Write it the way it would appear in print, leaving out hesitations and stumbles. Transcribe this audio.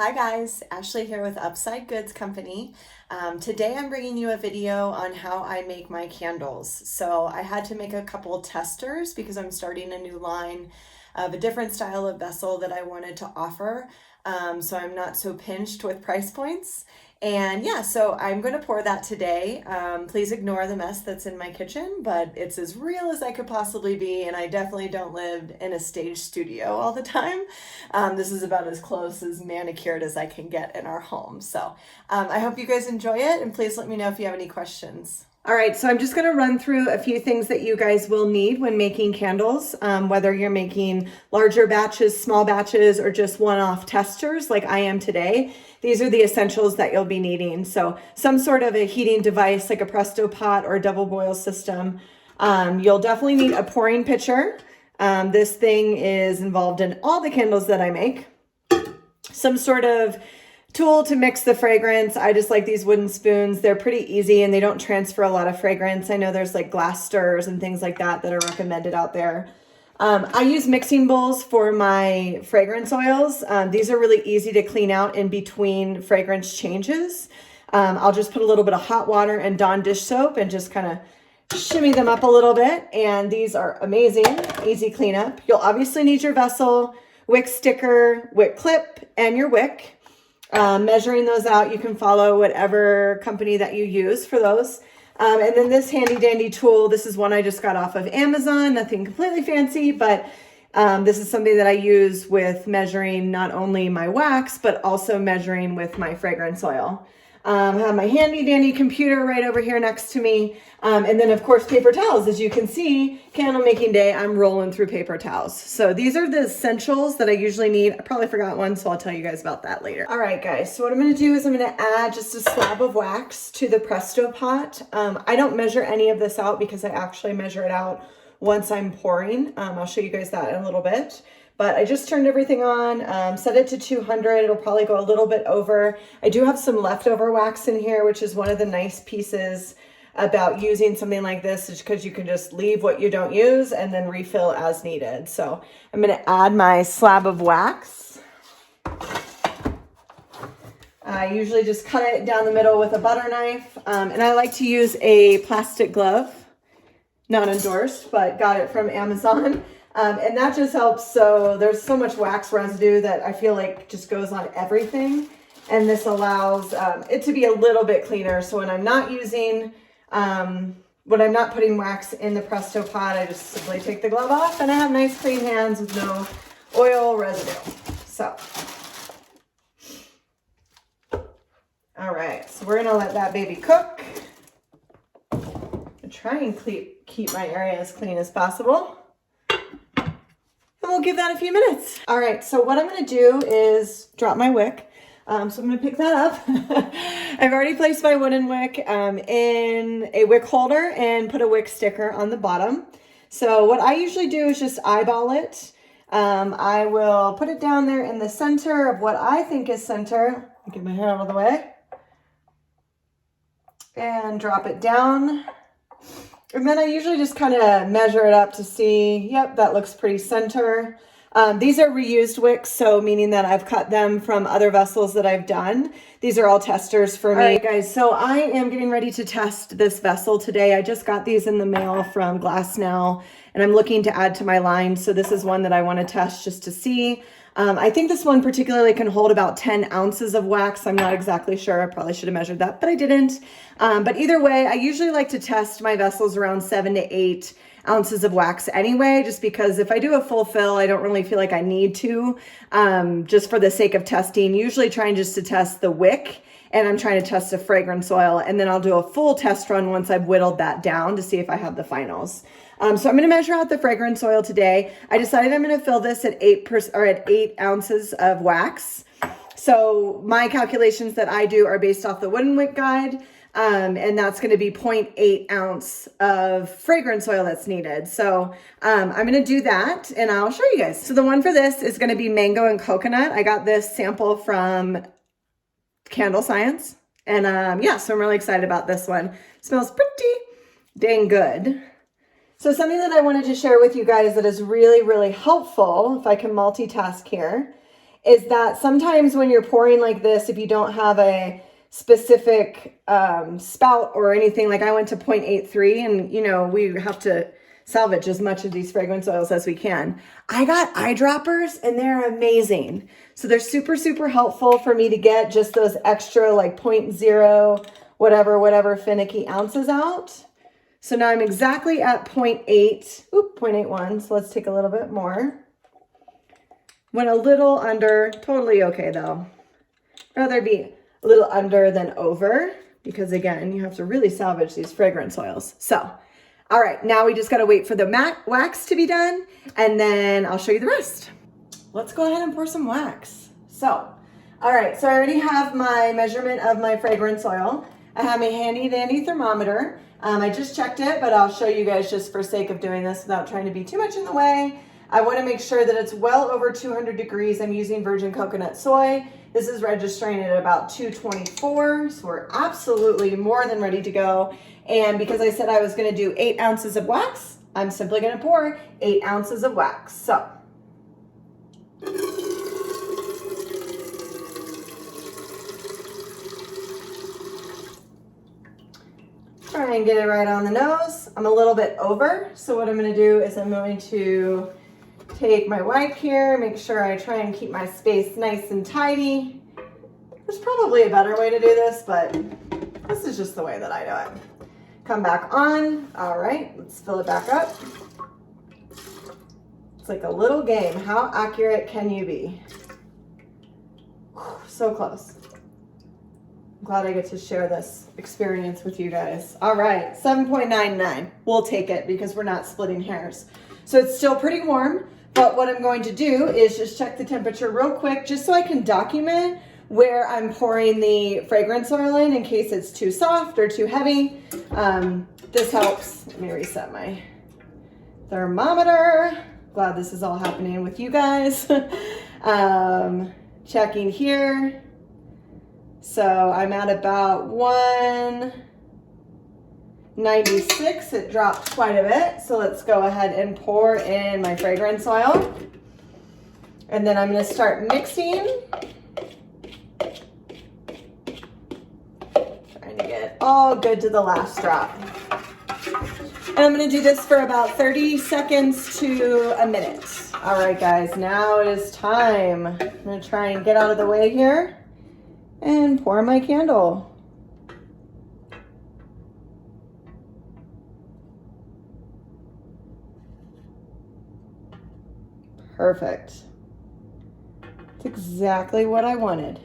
Hi guys, Ashley here with Upside Goods Company. Today I'm bringing you a video on how I make my candles. So I had to make a couple testers because I'm starting a new line of a different style of vessel that I wanted to offer. So I'm not so pinched with price points. And yeah, so I'm going to pour that today. Please ignore the mess that's in my kitchen, but it's as real as I could possibly be. And I definitely don't live in a stage studio all the time. This is about as close as manicured as I can get in our home. So I hope you guys enjoy it, and please let me know if you have any questions. All right, so I'm just going to run through a few things that you guys will need when making candles, whether you're making larger batches, small batches, or just one-off testers like I am today. These are the essentials that you'll be needing. So some sort of a heating device like a Presto pot or a double boil system. You'll definitely need a pouring pitcher. This thing is involved in all the candles that I make. Some sort of tool to mix the fragrance. I just like these wooden spoons. They're pretty easy and they don't transfer a lot of fragrance. I know there's like glass stirrers and things like that that are recommended out there. I use mixing bowls for my fragrance oils. These are really easy to clean out in between fragrance changes. I'll just put a little bit of hot water and Dawn dish soap and just kind of shimmy them up a little bit. And these are amazing, easy cleanup. You'll obviously need your vessel, wick sticker, wick clip, and your wick. Measuring those out, you can follow whatever company that you use for those. And then this handy dandy tool, this is one I just got off of Amazon, nothing completely fancy, but this is something that I use with measuring not only my wax, but also measuring with my fragrance oil. I have my handy dandy computer right over here next to me. And then of course, paper towels. As you can see, candle making day, I'm rolling through paper towels. So these are the essentials that I usually need. I probably forgot one, so I'll tell you guys about that later. All right, guys. So what I'm going to do is I'm going to add just a slab of wax to the Presto pot. I don't measure any of this out because I actually measure it out once I'm pouring. I'll show you guys that in a little bit. But I just turned everything on, set it to 200. It'll probably go a little bit over. I do have some leftover wax in here, which is one of the nice pieces about using something like this, is because you can just leave what you don't use and then refill as needed. So I'm going to add my slab of wax. I usually just cut it down the middle with a butter knife. And I like to use a plastic glove, not endorsed, but got it from Amazon. And that just helps. So there's so much wax residue that I feel like just goes on everything. And this allows it to be a little bit cleaner. So when I'm not using, when I'm not putting wax in the Presto pot, I just simply take the glove off and I have nice clean hands with no oil residue. So, all right. So we're going to let that baby cook. And try and keep my area as clean as possible. We'll give that a few minutes. All right, so what I'm gonna do is drop my wick. So I'm gonna pick that up. I've already placed my wooden wick in a wick holder and put a wick sticker on the bottom. So what I usually do is just eyeball it. I will put it down there in the center of what I think is center. Get my hair out of the way. And drop it down. And then I usually just kind of measure it up to see, yep, that looks pretty center. These are reused wicks, so meaning that I've cut them from other vessels that I've done. These are all testers for me. All right, guys, so I am getting ready to test this vessel today. I just got these in the mail from Glass Now, and I'm looking to add to my line. So this is one that I want to test just to see. I think this one particularly can hold about 10 ounces of wax. I'm not exactly sure. I probably should have measured that, but I didn't. But either way, I usually like to test my vessels around 7 to 8 ounces of wax anyway, just because if I do a full fill, I don't really feel like I need to, just for the sake of testing. Usually trying just to test the wick, and I'm trying to test the fragrance oil, and then I'll do a full test run once I've whittled that down to see if I have the finals. So I'm going to measure out the fragrance oil today. I decided I'm going to fill this at 8 ounces of wax. So my calculations that I do are based off the Wooden Wick Guide. And that's going to be 0.8 ounce of fragrance oil that's needed. So I'm going to do that and I'll show you guys. So the one for this is going to be mango and coconut. I got this sample from Candle Science. And yeah, so I'm really excited about this one. It smells pretty dang good. So something that I wanted to share with you guys that is really, really helpful, if I can multitask here, is that sometimes when you're pouring like this, if you don't have a specific spout or anything, like I went to 0.83 and you know, we have to salvage as much of these fragrance oils as we can. I got eyedroppers and they're amazing. So they're super, super helpful for me to get just those extra like 0.0, whatever finicky ounces out. So now I'm exactly at 0.81. So let's take a little bit more. Went a little under, totally okay though. Rather be a little under than over because again, you have to really salvage these fragrance oils. So, all right, now we just gotta wait for the wax to be done and then I'll show you the rest. Let's go ahead and pour some wax. So, all right, so I already have my measurement of my fragrance oil. I have my handy dandy thermometer. I just checked it, but I'll show you guys just for sake of doing this without trying to be too much in the way. I want to make sure that it's well over 200 degrees. I'm using virgin coconut soy. This is registering at about 224, so we're absolutely more than ready to go. And because I said I was going to do 8 ounces of wax, I'm simply going to pour 8 ounces of wax. So, try and get it right on the nose. I'm a little bit over, so what I'm going to do is I'm going to take my wipe here, make sure I try and keep my space nice and tidy. There's probably a better way to do this, but this is just the way that I do it. Come back on. All right, let's fill it back up. It's like a little game. How accurate can you be? Whew, so close. I'm glad I get to share this experience with you guys. All right, 7.99. We'll take it because we're not splitting hairs. So it's still pretty warm, but what I'm going to do is just check the temperature real quick just so I can document where I'm pouring the fragrance oil in case it's too soft or too heavy. This helps. Let me reset my thermometer. Glad this is all happening with you guys. Checking here. So I'm at about 196. It dropped quite a bit. So let's go ahead and pour in my fragrance oil. And then I'm going to start mixing. Trying to get all good to the last drop. And I'm going to do this for about 30 seconds to a minute. All right, guys, now it is time. I'm going to try and get out of the way here and pour my candle. Perfect. It's exactly what I wanted.